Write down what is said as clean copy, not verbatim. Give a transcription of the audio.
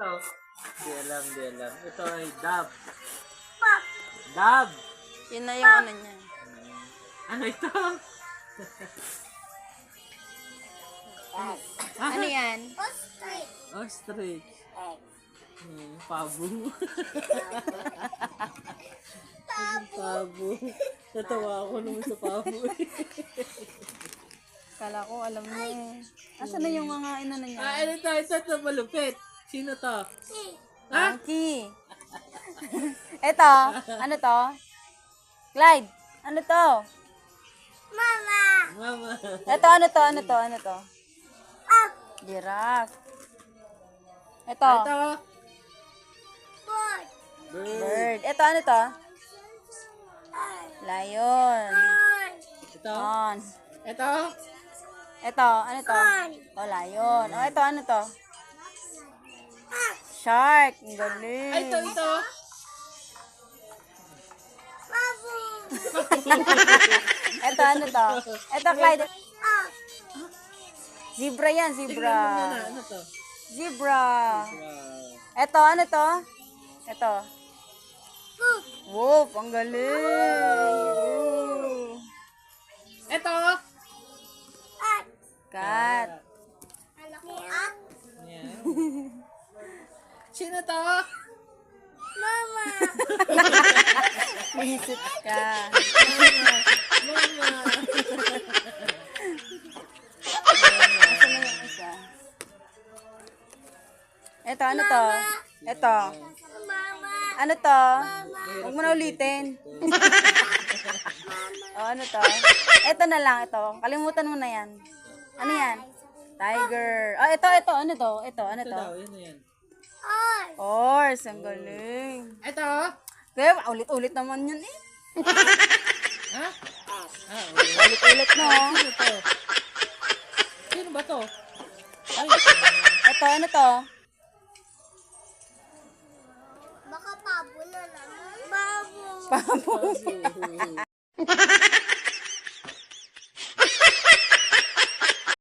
Ito. Di alam, di alam. Ito ay dab. Dab. Yun na yung ano niya. Ano ito? Ano yan? Ostrich. Pabo. Pabo. Natawa ako naman sa pabo. Kala ko, alam mo. Asan na yung mga inano niya? Ano to? Ito malupit. Sino to? Monkey. Ito, ano to? Clyde, ano to? Mama. Ito, ano to? Ano to? Ano to? Giraffe. Ito, Ito. bird. Ito, ano to? Lion. Ito. On. Ito. Ito, ano to? Oh, lion. Oh, ito, ano to? Shark. Ang galing. Ay, ito. Ito, ano to? Ito, Clyde. Zebra yan, zebra. Ano to? Zebra. Ito, ano to? Ito. Wolf. Ang galing. Ito. Cat. Yan. Sino to? Visit ka. Mama. Asan na yung isa? Ito, ano to? Ito. Ano to? Huwag mo na ulitin. O, ano to? Ito na lang, ito. Kalimutan mo na yan. Ano yan? Tiger. Oh, ito. Ano to? Ito, ano Ito to? daw, yun na yan. Horse. Ang galing. Ito. Kaya, ulit-ulit naman yun eh. Ha? Ulit-ulit no. Sino to? Sino ba to? Ay, Ito, ano to? Baka pabo na lang. Babo. Pabo. bago.